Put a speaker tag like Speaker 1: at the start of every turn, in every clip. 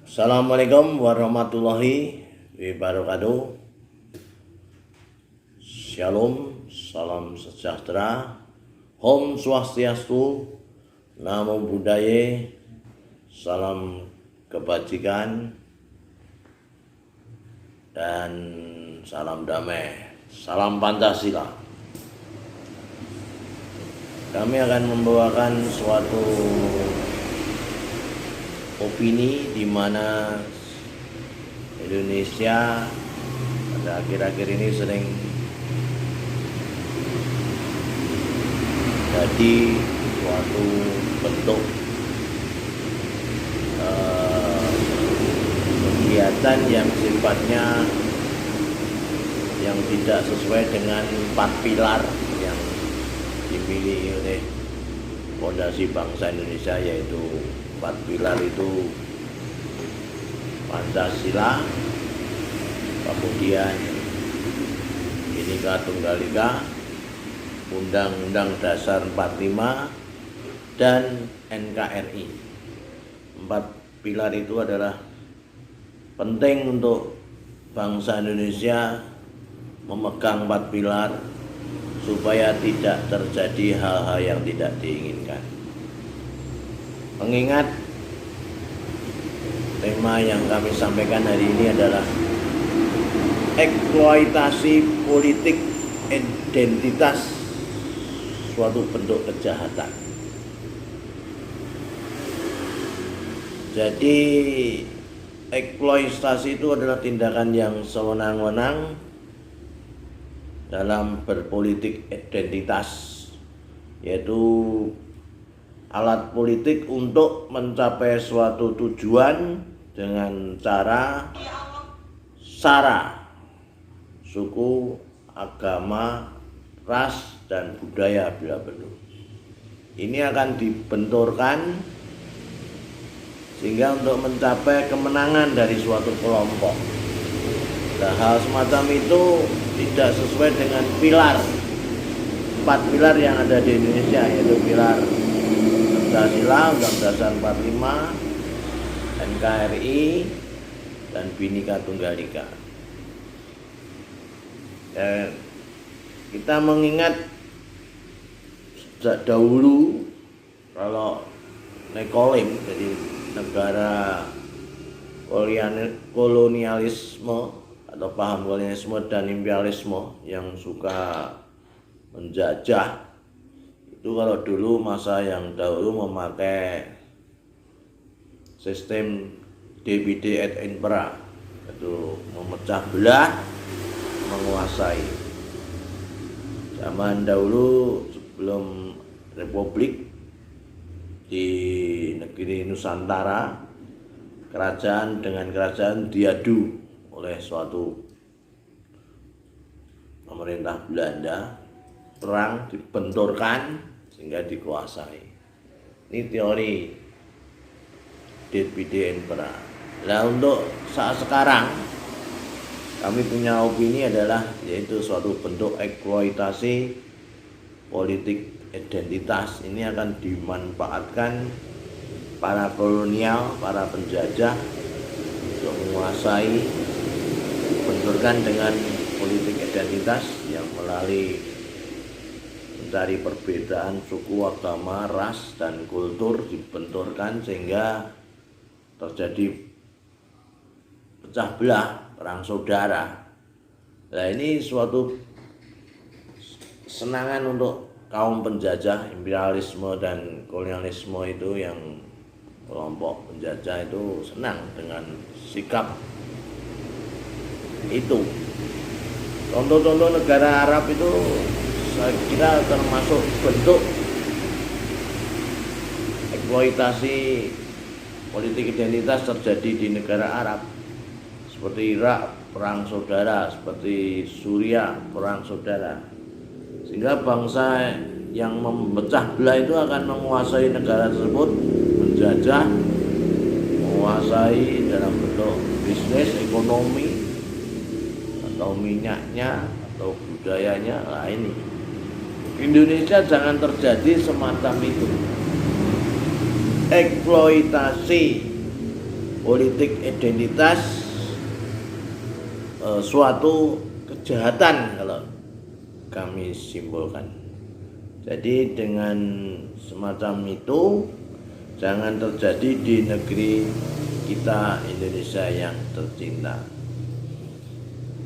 Speaker 1: Assalamualaikum warahmatullahi wabarakatuh. Shalom, salam sejahtera, Om Swastiastu, Namo Buddhaya, salam kebajikan, dan salam damai, salam Pancasila. Kami akan membawakan suatu opini di mana Indonesia pada akhir-akhir ini sering jadi suatu bentuk kegiatan yang sifatnya yang tidak sesuai dengan 4 pilar yang dimiliki oleh Fondasi Bangsa Indonesia, yaitu 4 pilar itu Pancasila, kemudian Bhinneka Tunggal Ika, Undang-Undang Dasar 45, dan NKRI. 4 pilar itu adalah penting untuk bangsa Indonesia memegang 4 pilar supaya tidak terjadi hal-hal yang tidak diinginkan. Mengingat tema yang kami sampaikan hari ini adalah eksploitasi politik identitas, suatu bentuk kejahatan. Jadi eksploitasi itu adalah tindakan yang sewenang-wenang dalam berpolitik identitas, yaitu alat politik untuk mencapai suatu tujuan dengan cara, sara, suku, agama, ras, dan budaya bila perlu. Ini akan dibenturkan sehingga untuk mencapai kemenangan dari suatu kelompok. Nah, hal semacam itu tidak sesuai dengan pilar 4 pilar yang ada di Indonesia, yaitu pilar Pancasila, Undang Dasar 45, NKRI, dan Bhinneka Tunggal Ika. Kita mengingat sejak dahulu kalau Nekolim, jadi negara kolonialisme atau paham kolonialisme dan imperialisme yang suka menjajah, itu kalau dulu masa yang dahulu memakai sistem divide et impera, itu memecah belah, menguasai. Zaman dahulu sebelum republik di negeri Nusantara, kerajaan dengan kerajaan diadu oleh suatu pemerintah Belanda, perang dibenturkan sehingga dikuasai. Ini teori divide et impera. Nah, untuk saat sekarang kami punya opini adalah yaitu suatu bentuk eksploitasi politik identitas. Ini akan dimanfaatkan para kolonial, para penjajah untuk menguasai, benturkan dengan politik identitas yang melalui mencari perbedaan suku, agama, ras, dan kultur, dibenturkan sehingga terjadi pecah belah, perang saudara. Nah, ini suatu senangan untuk kaum penjajah, imperialisme dan kolonialisme itu, yang kelompok penjajah itu senang dengan sikap itu. Contoh-contoh negara Arab itu saya kira termasuk bentuk eksploitasi politik identitas terjadi di negara Arab, seperti Irak, perang saudara, seperti Suriah, perang saudara, sehingga bangsa yang memecah belah itu akan menguasai negara tersebut, menjajah, menguasai dalam bentuk bisnis, ekonomi, atau minyaknya, atau budayanya. Nah, ini Indonesia jangan terjadi semacam itu. Eksploitasi politik identitas suatu kejahatan kalau kami simpulkan. Jadi dengan semacam itu jangan terjadi di negeri kita Indonesia yang tercinta.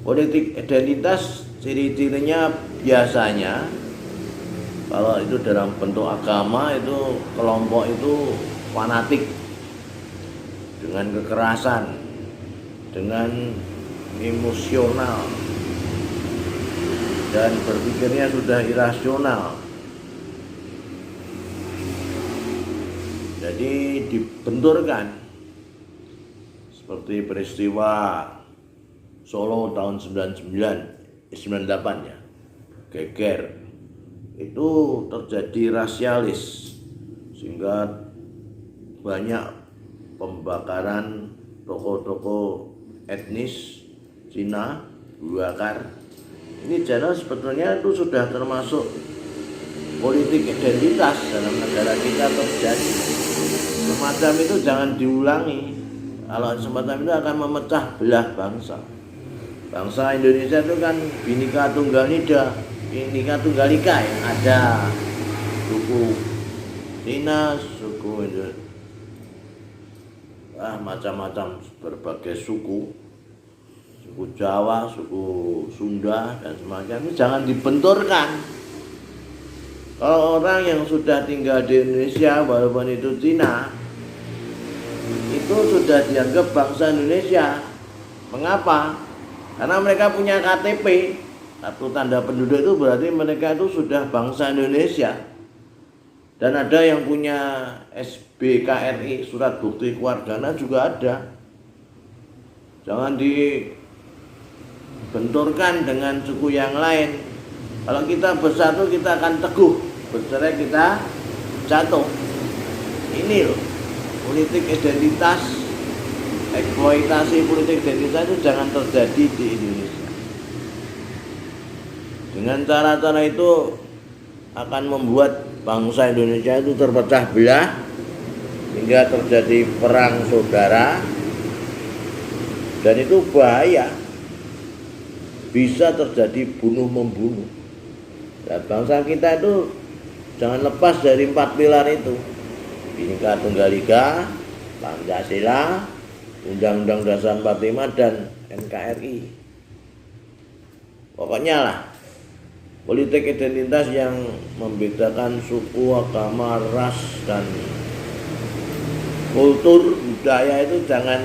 Speaker 1: Politik identitas ciri-cirinya biasanya kalau itu dalam bentuk agama itu kelompok itu fanatik dengan kekerasan, dengan emosional, dan berpikirnya sudah irasional. Jadi dibenturkan seperti peristiwa Solo tahun 98 ya, geger itu terjadi rasialis sehingga banyak pembakaran toko-toko etnis Cina dibakar. Ini jelas sebetulnya itu sudah termasuk politik identitas dalam negara kita terjadi. Semacam itu jangan diulangi. Kalau semacam itu akan memecah belah bangsa. Bangsa Indonesia itu kan Bhinneka Tunggal Ika yang ada suku Cina, suku macam-macam berbagai suku Jawa, suku Sunda dan semacamnya. Jangan dibenturkan. Kalau orang yang sudah tinggal di Indonesia walaupun itu Cina, itu sudah dianggap bangsa Indonesia. Mengapa? Karena mereka punya KTP, kartu tanda penduduk, itu berarti mereka itu sudah bangsa Indonesia. Dan ada yang punya SBKRI, surat bukti kewarganegaraan juga ada. Jangan dibenturkan dengan suku yang lain. Kalau kita bersatu kita akan teguh, bercerai kita jatuh. Ini loh, politik identitas, eksploitasi politik identitas itu jangan terjadi di Indonesia. Dengan cara-cara itu akan membuat bangsa Indonesia itu terpecah belah hingga terjadi perang saudara, dan itu bahaya, bisa terjadi bunuh-membunuh. Dan bangsa kita itu jangan lepas dari 4 pilar itu: Bhinneka Tunggal Ika, Pancasila, Undang-Undang Dasar 45 dan NKRI. Pokoknya lah, politik identitas yang membedakan suku, agama, ras, dan kultur, budaya itu jangan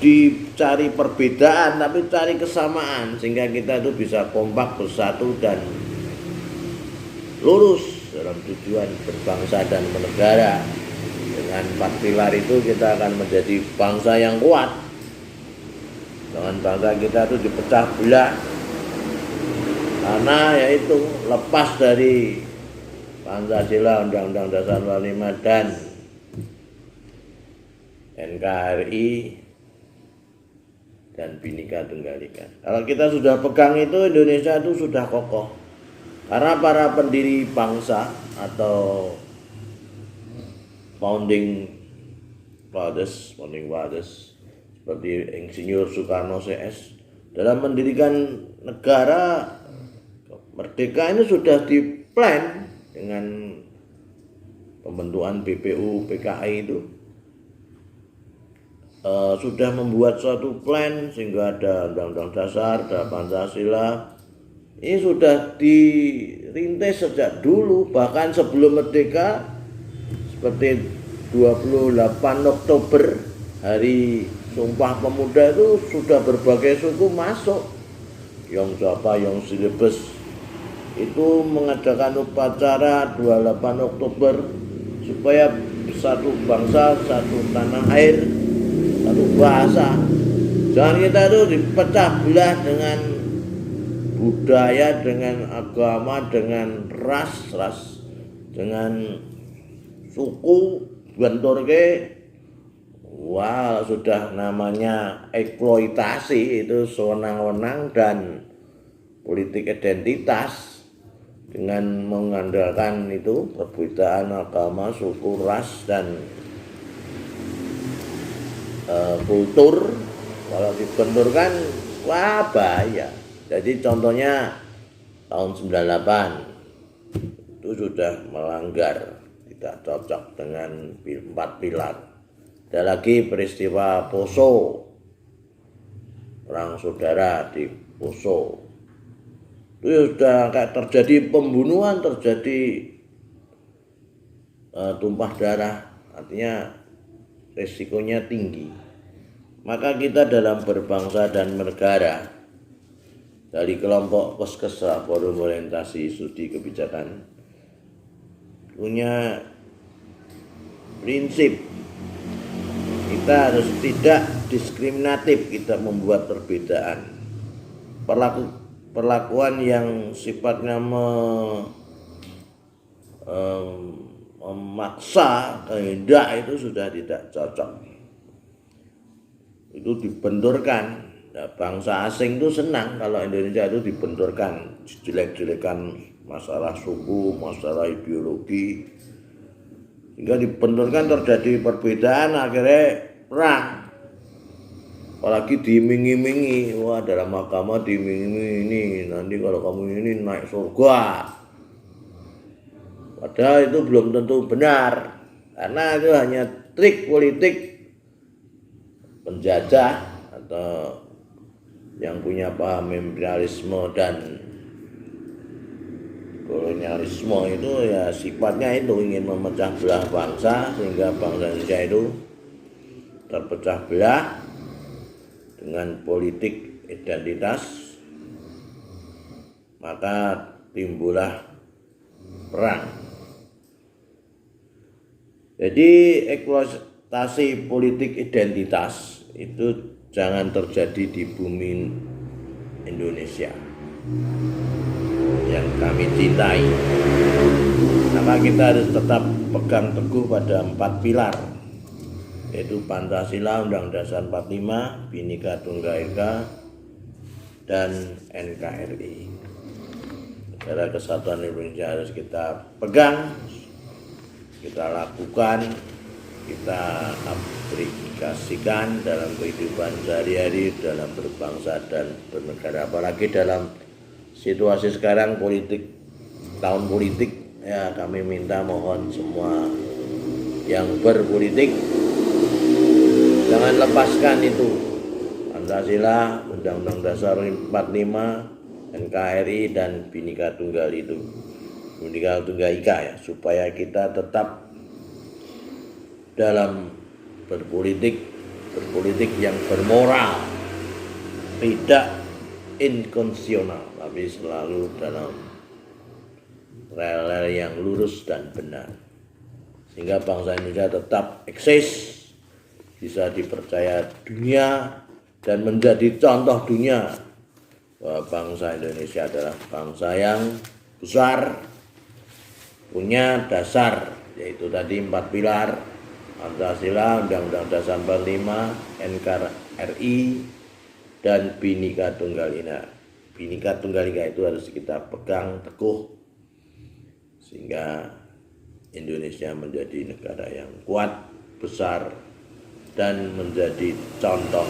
Speaker 1: dicari perbedaan, tapi cari kesamaan sehingga kita itu bisa kompak, bersatu, dan lurus dalam tujuan berbangsa dan bernegara. Dengan 4 pilar itu kita akan menjadi bangsa yang kuat. Dengan bangsa kita itu dipecah belah karena yaitu lepas dari Pancasila, Undang-Undang Dasar 45 dan NKRI dan Bhinneka Tunggal Ika. Kalau kita sudah pegang itu, Indonesia itu sudah kokoh. Karena para pendiri bangsa atau founding fathers seperti Insinyur Soekarno CS dalam mendirikan negara merdeka ini sudah diplan dengan pembentukan BPU PKI itu. Sudah membuat suatu plan sehingga ada Undang-Undang Dasar, ada Pancasila. Ini sudah dirintis sejak dulu, bahkan sebelum merdeka, seperti 28 Oktober, hari Sumpah Pemuda, itu sudah berbagai suku masuk. Yong Japa, Yong Silebes itu mengadakan upacara 28 Oktober supaya satu bangsa, satu tanah air, satu bahasa. Jangan kita itu dipecah belah dengan budaya, dengan agama, dengan ras, dengan suku, benturke. Wah, sudah namanya eksploitasi, itu sewenang-wenang, dan politik identitas dengan mengandalkan itu perbedaan agama, suku, ras, dan kultur. Kalau dibenturkan, wah bahaya. Jadi contohnya tahun 98 itu sudah melanggar, tidak cocok dengan 4 pilar. Ada lagi peristiwa Poso, perang saudara di Poso. Itu sudah kayak terjadi pembunuhan, terjadi tumpah darah, artinya resikonya tinggi. Maka kita dalam berbangsa dan bernegara dari kelompok Koskesra, Forum Orientasi Studi Kebijakan, punya prinsip kita harus tidak diskriminatif, kita membuat perbedaan. Perlakuan yang sifatnya memaksa kehendak itu sudah tidak cocok. Itu dibenturkan. Nah, bangsa asing itu senang kalau Indonesia itu dibenturkan, jelek-jelekan masalah suku, masalah ideologi, sehingga dibenturkan, terjadi perbedaan, akhirnya perang. Apalagi diiming-imingi, wah dalam agama diiming-imingi ini, nanti kalau kamu ini naik surga. Padahal itu belum tentu benar, karena itu hanya trik politik penjajah atau yang punya paham imperialisme dan kolonialisme itu ya sifatnya itu ingin memecah belah bangsa, sehingga bangsa Indonesia itu terpecah belah dengan politik identitas, maka timbullah perang. Jadi eksploitasi politik identitas itu jangan terjadi di bumi Indonesia yang kami cintai. Maka kita harus tetap pegang teguh pada 4 pilar, yaitu Pancasila, Undang-Undang Dasar 45, Bhinneka Tunggal Ika, dan NKRI. Negara Kesatuan Indonesia harus kita pegang, kita lakukan, kita aplikasikan dalam kehidupan sehari-hari, dalam berbangsa dan bernegara. Apalagi dalam situasi sekarang tahun politik, ya kami minta mohon semua yang berpolitik jangan lepaskan itu Pancasila, Undang-Undang Dasar 45, NKRI, dan Bhinneka Tunggal Ika ya, supaya kita tetap dalam berpolitik yang bermoral, tidak inkonstitusional, tapi selalu dalam rel yang lurus dan benar, sehingga bangsa Indonesia tetap eksis, bisa dipercaya dunia dan menjadi contoh dunia bahwa bangsa Indonesia adalah bangsa yang besar, punya dasar, yaitu tadi 4 pilar: Pancasila, Undang-Undang Dasar 45, NKRI, dan Bhinneka Tunggal Ika. Bhinneka Tunggal Ika itu harus kita pegang teguh, sehingga Indonesia menjadi negara yang kuat, besar, dan menjadi contoh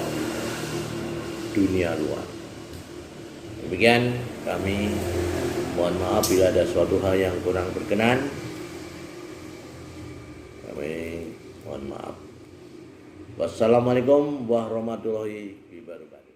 Speaker 1: dunia luar. Demikian, kami mohon maaf bila ada suatu hal yang kurang berkenan. Kami mohon maaf. Wassalamualaikum warahmatullahi wabarakatuh.